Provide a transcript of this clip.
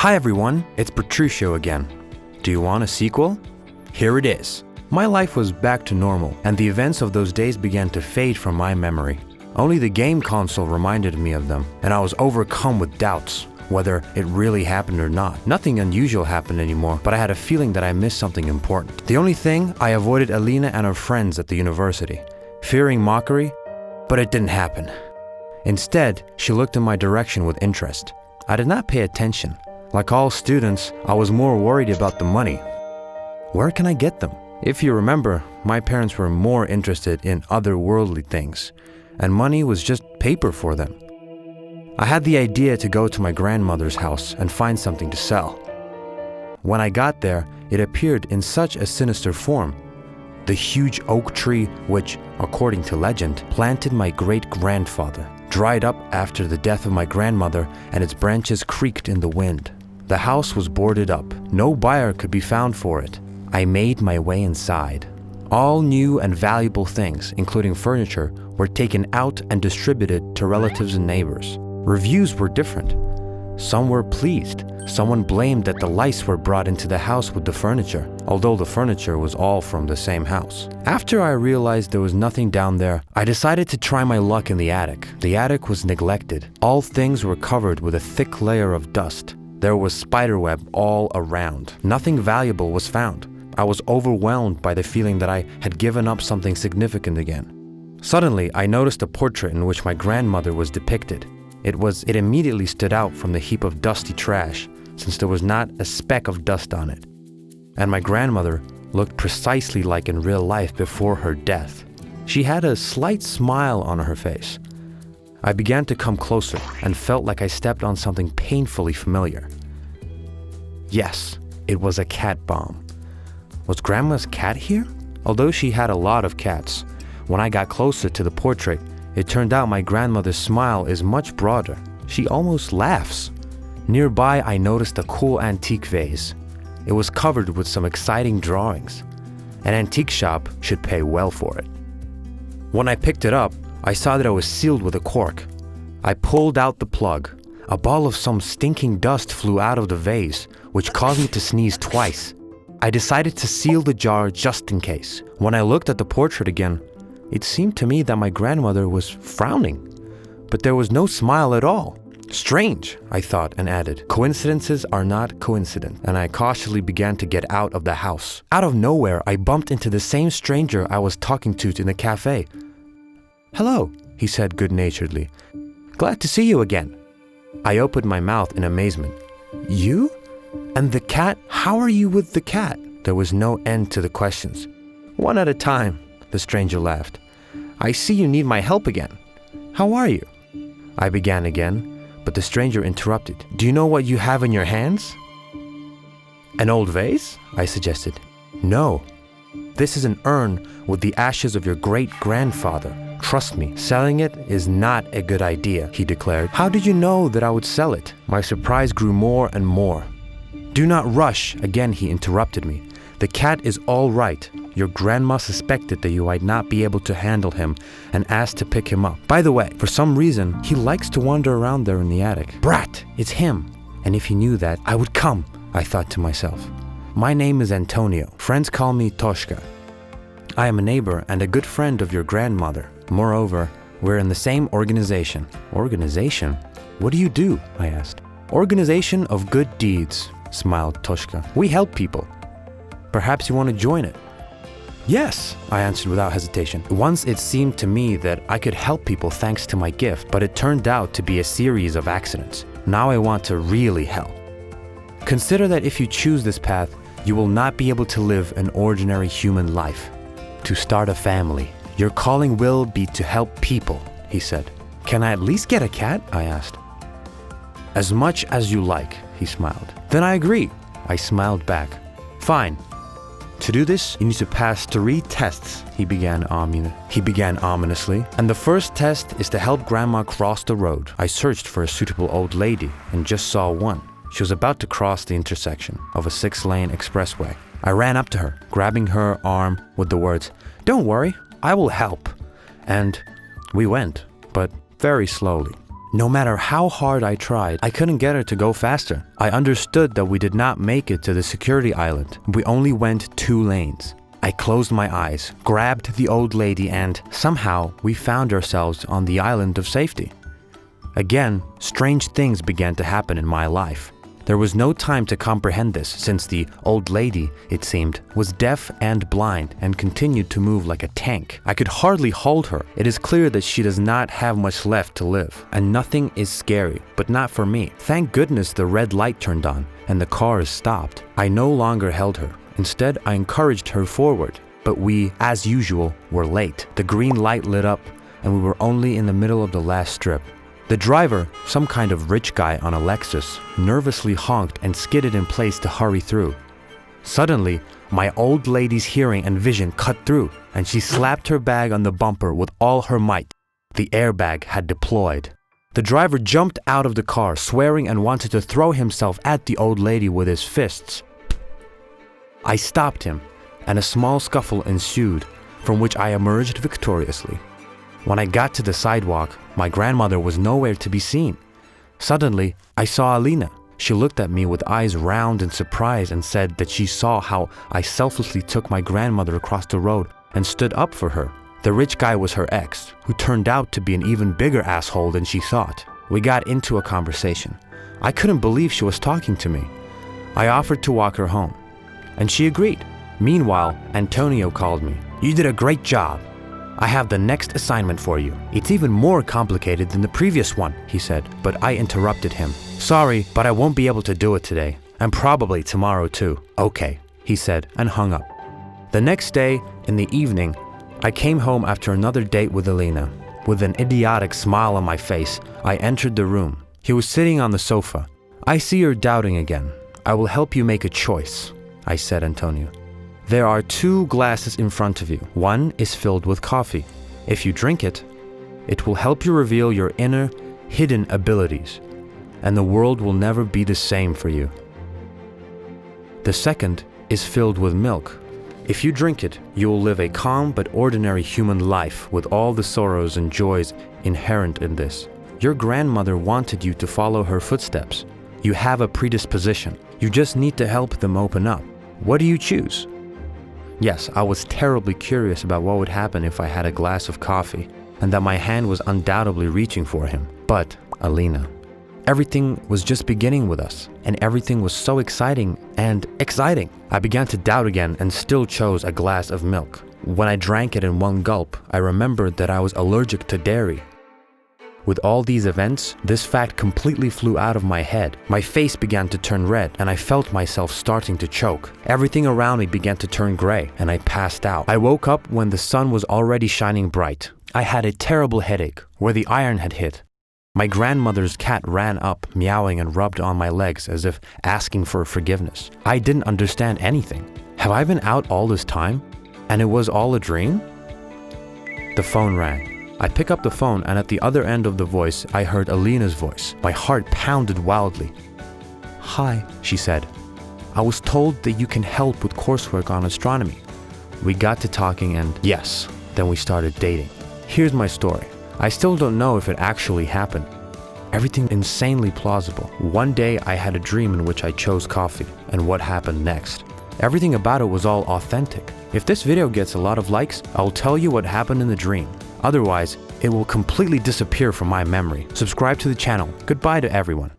Hi everyone, it's Petruchio again. Do you want a sequel? Here it is. My life was back to normal, and the events of those days began to fade from my memory. Only the game console reminded me of them, and I was overcome with doubts, whether it really happened or not. Nothing unusual happened anymore, but I had a feeling that I missed something important. The only thing, I avoided Alina and her friends at the university, fearing mockery, but it didn't happen. Instead, she looked in my direction with interest. I did not pay attention. Like all students, I was more worried about the money. Where can I get them? If you remember, my parents were more interested in otherworldly things, and money was just paper for them. I had the idea to go to my grandmother's house and find something to sell. When I got there, it appeared in such a sinister form. The huge oak tree which, according to legend, planted my great-grandfather, dried up after the death of my grandmother, and its branches creaked in the wind. The house was boarded up. No buyer could be found for it. I made my way inside. All new and valuable things, including furniture, were taken out and distributed to relatives and neighbors. Reviews were different. Some were pleased. Someone blamed that the lice were brought into the house with the furniture, although the furniture was all from the same house. After I realized there was nothing down there, I decided to try my luck in the attic. The attic was neglected. All things were covered with a thick layer of dust. There was spiderweb all around. Nothing valuable was found. I was overwhelmed by the feeling that I had given up something significant again. Suddenly, I noticed a portrait in which my grandmother was depicted. It immediately stood out from the heap of dusty trash, since there was not a speck of dust on it. And my grandmother looked precisely like in real life before her death. She had a slight smile on her face. I began to come closer and felt like I stepped on something painfully familiar. Yes, it was a cat bomb. Was Grandma's cat here? Although she had a lot of cats, when I got closer to the portrait, it turned out my grandmother's smile is much broader. She almost laughs. Nearby, I noticed a cool antique vase. It was covered with some exciting drawings. An antique shop should pay well for it. When I picked it up, I saw that it was sealed with a cork. I pulled out the plug. A ball of some stinking dust flew out of the vase, which caused me to sneeze twice. I decided to seal the jar just in case. When I looked at the portrait again, it seemed to me that my grandmother was frowning, but there was no smile at all. Strange, I thought, and added, coincidences are not coincident, and I cautiously began to get out of the house. Out of nowhere, I bumped into the same stranger I was talking to in the cafe. "Hello," he said good-naturedly. "Glad to see you again." I opened my mouth in amazement. "You? And the cat? How are you with the cat?" There was no end to the questions. "One at a time," the stranger laughed. "I see you need my help again. How are you?" I began again, but the stranger interrupted. "Do you know what you have in your hands?" "An old vase?" I suggested. "No. This is an urn with the ashes of your great-grandfather. Trust me, selling it is not a good idea," he declared. "How did you know that I would sell it?" My surprise grew more and more. "Do not rush," again he interrupted me. "The cat is all right. Your grandma suspected that you might not be able to handle him and asked to pick him up. By the way, for some reason, he likes to wander around there in the attic. Brat, it's him. And if he knew that, I would come," I thought to myself. "My name is Antonio. Friends call me Toshka. I am a neighbor and a good friend of your grandmother. Moreover, we're in the same organization." "Organization? What do you do?" I asked. "Organization of Good Deeds," smiled Toshka. "We help people. Perhaps you want to join it?" "Yes," I answered without hesitation. Once it seemed to me that I could help people thanks to my gift, but it turned out to be a series of accidents. Now I want to really help. Consider that if you choose this path, you will not be able to live an ordinary human life. To start a family. Your calling will be to help people," he said. "Can I at least get a cat?" I asked. "As much as you like," he smiled. "Then I agree," I smiled back. "Fine. To do this, you need to pass 3 tests," he began ominously. "And the first test is to help Grandma cross the road." I searched for a suitable old lady and just saw one. She was about to cross the intersection of a 6-lane expressway. I ran up to her, grabbing her arm with the words, "Don't worry, I will help." And we went, but very slowly. No matter how hard I tried, I couldn't get her to go faster. I understood that we did not make it to the security island. We only went 2 lanes. I closed my eyes, grabbed the old lady, and somehow we found ourselves on the island of safety. Again, strange things began to happen in my life. There was no time to comprehend this, since the old lady, it seemed, was deaf and blind and continued to move like a tank. I could hardly hold her. It is clear that she does not have much left to live, and nothing is scary, but not for me. Thank goodness the red light turned on and the cars stopped. I no longer held her. Instead, I encouraged her forward, but we, as usual, were late. The green light lit up, and we were only in the middle of the last strip. The driver, some kind of rich guy on a Lexus, nervously honked and skidded in place to hurry through. Suddenly, my old lady's hearing and vision cut through, and she slapped her bag on the bumper with all her might. The airbag had deployed. The driver jumped out of the car, swearing and wanted to throw himself at the old lady with his fists. I stopped him, and a small scuffle ensued, from which I emerged victoriously. When I got to the sidewalk, my grandmother was nowhere to be seen. Suddenly, I saw Alina. She looked at me with eyes round in surprise and said that she saw how I selflessly took my grandmother across the road and stood up for her. The rich guy was her ex, who turned out to be an even bigger asshole than she thought. We got into a conversation. I couldn't believe she was talking to me. I offered to walk her home, and she agreed. Meanwhile, Antonio called me. "You did a great job. I have the next assignment for you. It's even more complicated than the previous one," he said, but I interrupted him. "Sorry, but I won't be able to do it today, and probably tomorrow too." "Okay," he said, and hung up. The next day, in the evening, I came home after another date with Alina. With an idiotic smile on my face, I entered the room. He was sitting on the sofa. "I see you're doubting again. I will help you make a choice," I said, Antonio. "There are 2 glasses in front of you. One is filled with coffee. If you drink it, it will help you reveal your inner, hidden abilities, and the world will never be the same for you. The second is filled with milk. If you drink it, you will live a calm but ordinary human life with all the sorrows and joys inherent in this. Your grandmother wanted you to follow her footsteps. You have a predisposition. You just need to help them open up. What do you choose?" Yes, I was terribly curious about what would happen if I had a glass of coffee, and that my hand was undoubtedly reaching for him. But, Alina, everything was just beginning with us, and everything was so exciting and exciting. I began to doubt again and still chose a glass of milk. When I drank it in one gulp, I remembered that I was allergic to dairy. With all these events, this fact completely flew out of my head. My face began to turn red, and I felt myself starting to choke. Everything around me began to turn gray, and I passed out. I woke up when the sun was already shining bright. I had a terrible headache, where the iron had hit. My grandmother's cat ran up, meowing and rubbed on my legs as if asking for forgiveness. I didn't understand anything. Have I been out all this time? And it was all a dream? The phone rang. I picked up the phone, and at the other end of the voice, I heard Alina's voice. My heart pounded wildly. "Hi," she said. "I was told that you can help with coursework on astronomy." We got to talking and yes, then we started dating. Here's my story. I still don't know if it actually happened. Everything insanely plausible. One day I had a dream in which I chose coffee, and what happened next. Everything about it was all authentic. If this video gets a lot of likes, I'll tell you what happened in the dream. Otherwise, it will completely disappear from my memory. Subscribe to the channel. Goodbye to everyone.